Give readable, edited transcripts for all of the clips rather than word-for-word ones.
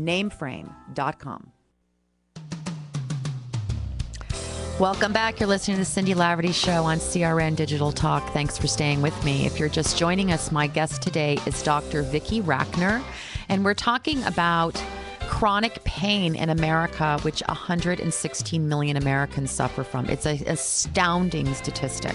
nameframe.com. Welcome back. You're listening to the Cindy Laverty Show on CRN Digital Talk. Thanks for staying with me. If you're just joining us, my guest today is Dr. Vicki Rackner, and we're talking about chronic pain in America, which 116 million Americans suffer from. It's an astounding statistic.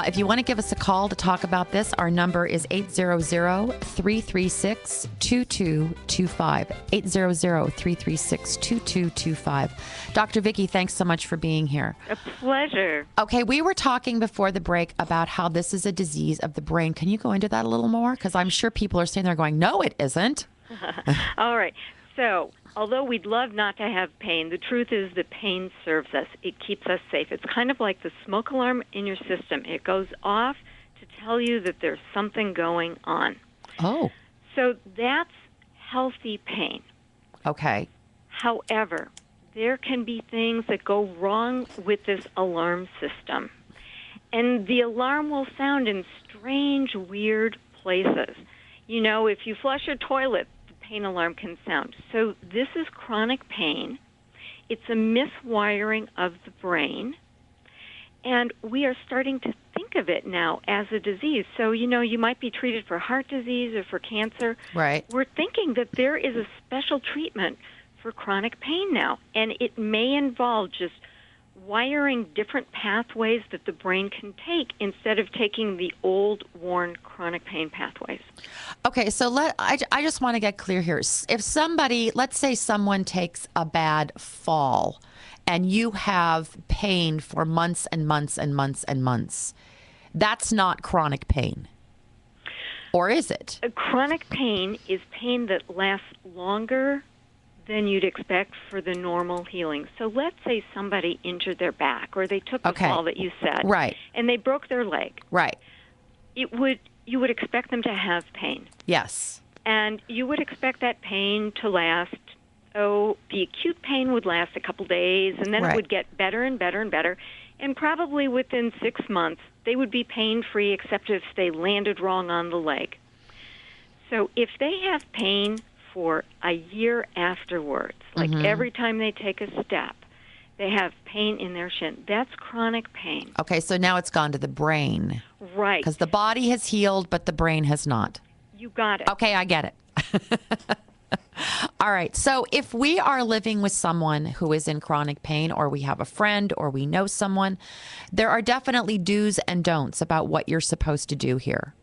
If you want to give us a call to talk about this, our number is 800-336-2225. 800-336-2225. Dr. Vicki, thanks so much for being here. A pleasure. Okay, we were talking before the break about how this is a disease of the brain. Can you go into that a little more? Because I'm sure people are sitting there going, no, it isn't. All right. So, although we'd love not to have pain, the truth is that pain serves us. It keeps us safe. It's kind of like the smoke alarm in your system. It goes off to tell you that there's something going on. Oh. So that's healthy pain. Okay. However, there can be things that go wrong with this alarm system. And the alarm will sound in strange, weird places. You know, if you flush your toilet, pain alarm can sound. So this is chronic pain. It's a miswiring of the brain, and we are starting to think of it now as a disease. So, you know, you might be treated for heart disease or for cancer. Right. We're thinking that there is a special treatment for chronic pain now, and it may involve just wiring different pathways that the brain can take instead of taking the old, worn chronic pain pathways. Okay, so I just want to get clear here. If somebody, let's say someone takes a bad fall and you have pain for months and months and months and months, that's not chronic pain. Or is it? Chronic pain is pain that lasts longer than you'd expect for the normal healing. So let's say somebody injured their back, or they took the fall that you said, right, and they broke their leg. Right. You would expect them to have pain. Yes. And you would expect that pain to last, the acute pain would last a couple days, and then it would get better and better and better. And probably within 6 months, they would be pain-free, except if they landed wrong on the leg. So if they have pain for a year afterwards, like every time they take a step, they have pain in their shin. That's chronic pain. Okay, so now it's gone to the brain. Right. Because the body has healed, but the brain has not. You got it. Okay, I get it. All right, so if we are living with someone who is in chronic pain, or we have a friend, or we know someone, there are definitely do's and don'ts about what you're supposed to do here.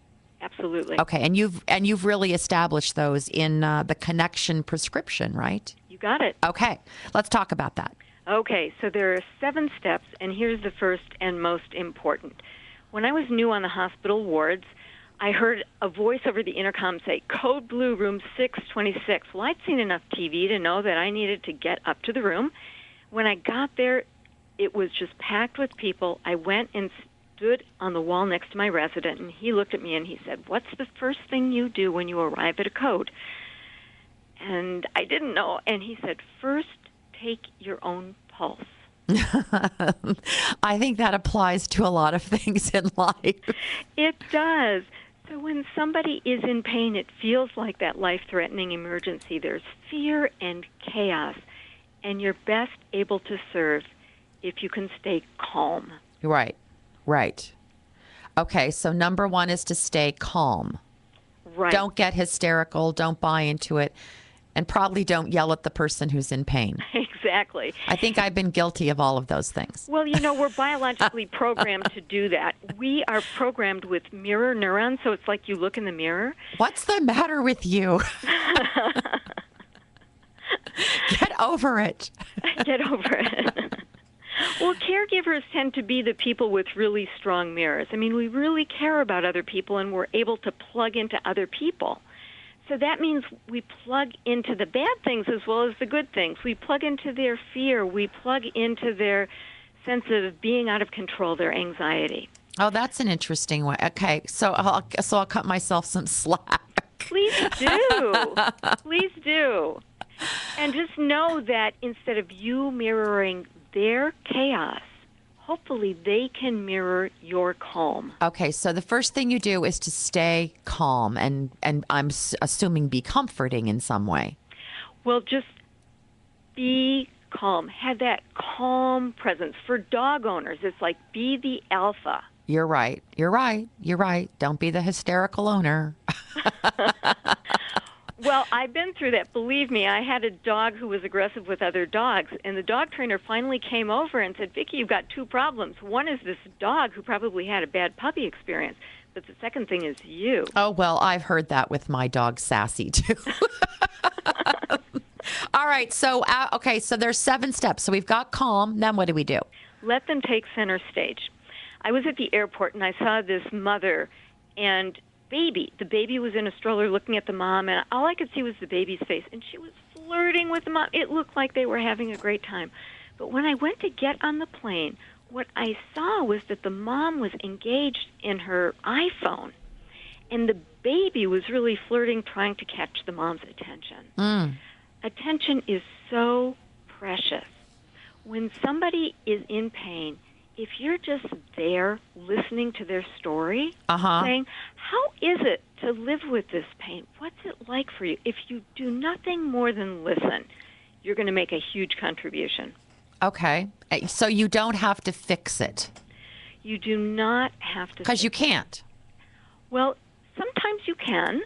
Absolutely. Okay, and you've really established those in the connection prescription, right? You got it. Okay, let's talk about that. Okay, so there are 7 steps, and here's the first and most important. When I was new on the hospital wards, I heard a voice over the intercom say, "Code Blue, room 626." Well, I'd seen enough TV to know that I needed to get up to the room. When I got there, it was just packed with people. I went and stood on the wall next to my resident, and he looked at me and he said, "What's the first thing you do when you arrive at a code?" And I didn't know. And he said, "First, take your own pulse." I think that applies to a lot of things in life. It does. So when somebody is in pain, it feels like that life-threatening emergency. There's fear and chaos, and you're best able to serve if you can stay calm. Right. Right. Okay, so number 1 is to stay calm. Right. Don't get hysterical. Don't buy into it. And probably don't yell at the person who's in pain. Exactly. I think I've been guilty of all of those things. Well, you know, we're biologically programmed to do that. We are programmed with mirror neurons, so it's like you look in the mirror. What's the matter with you? Get over it. Get over it. Well, caregivers tend to be the people with really strong mirrors. I mean, we really care about other people, and we're able to plug into other people. So that means we plug into the bad things as well as the good things. We plug into their fear. We plug into their sense of being out of control, their anxiety. Oh, that's an interesting way. Okay, so I'll cut myself some slack. Please do. Please do. And just know that instead of you mirroring their chaos, hopefully they can mirror your calm. Okay, so the first thing you do is to stay calm and I'm assuming be comforting in some way. Well, just be calm. Have that calm presence. For dog owners, it's like be the alpha. You're right. You're right. You're right. Don't be the hysterical owner. Well, I've been through that. Believe me, I had a dog who was aggressive with other dogs, and the dog trainer finally came over and said, Vicki, you've got two problems. One is this dog who probably had a bad puppy experience, but the second thing is you. Oh, well, I've heard that with my dog, Sassy, too. All right. So, okay, so there's 7 steps. So we've got calm. Then what do we do? Let them take center stage. I was at the airport, and I saw this mother and baby. The baby was in a stroller looking at the mom, and all I could see was the baby's face, and she was flirting with the mom. It looked like they were having a great time. But when I went to get on the plane, what I saw was that the mom was engaged in her iPhone, and the baby was really flirting, trying to catch the mom's attention. Attention is so precious. When somebody is in pain, if you're just there listening to their story, saying, how is it to live with this pain? What's it like for you? If you do nothing more than listen, you're going to make a huge contribution. Okay. So you don't have to fix it. You do not have to. Because you can't. Well, sometimes you can,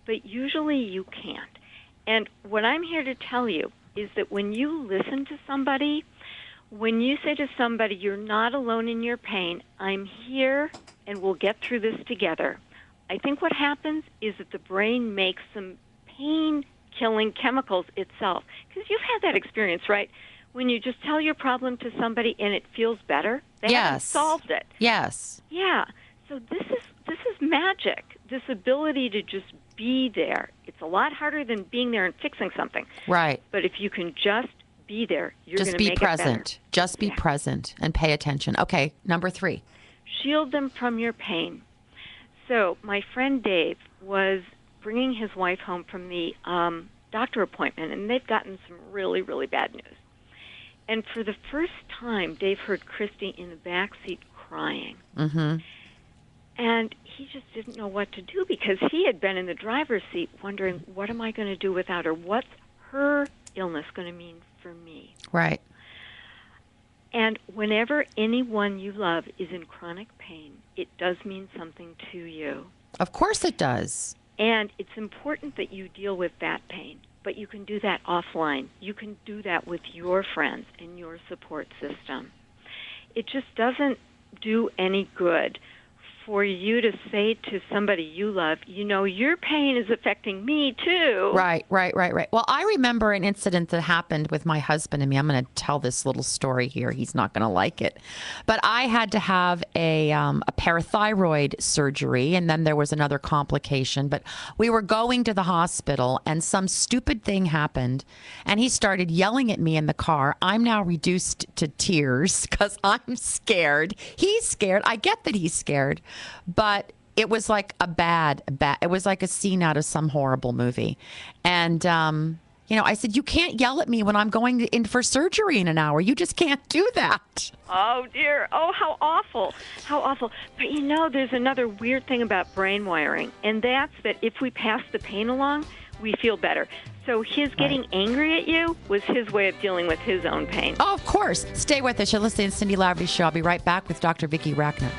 but usually you can't. And what I'm here to tell you is that when you listen to somebody, when you say to somebody, you're not alone in your pain, I'm here and we'll get through this together, I think what happens is that the brain makes some pain-killing chemicals itself. Because you've had that experience, right? When you just tell your problem to somebody and it feels better, they haven't solved it. Yes. Yeah. So this is magic, this ability to just be there. It's a lot harder than being there and fixing something. Right. But if you can just be there, you're going to be make present. it better. Just be present and pay attention. Okay, number 3. Shield them from your pain. So my friend Dave was bringing his wife home from the doctor appointment, and they've gotten some really, really bad news. And for the first time, Dave heard Christy in the back seat crying. And he just didn't know what to do because he had been in the driver's seat wondering, what am I going to do without her? What's her illness going to mean for me? Right. And whenever anyone you love is in chronic pain, it does mean something to you. Of course it does. And it's important that you deal with that pain. But you can do that offline. You can do that with your friends and your support system. It just doesn't do any good for you to say to somebody you love, you know, your pain is affecting me too. Right. Well, I remember an incident that happened with my husband and me. I'm going to tell this little story here. He's not going to like it. But I had to have a parathyroid surgery, and then there was another complication. But we were going to the hospital, and some stupid thing happened, and he started yelling at me in the car. I'm now reduced to tears because I'm scared. He's scared. I get that he's scared. But it was like it was like a scene out of some horrible movie. And, I said, you can't yell at me when I'm going in for surgery in an hour. You just can't do that. Oh, dear. Oh, how awful. How awful. But, there's another weird thing about brain wiring, and that's that if we pass the pain along, we feel better. So his getting angry at you was his way of dealing with his own pain. Oh, of course. Stay with us. You're listening to Cindy Laverty Show. I'll be right back with Dr. Vicki Rackner.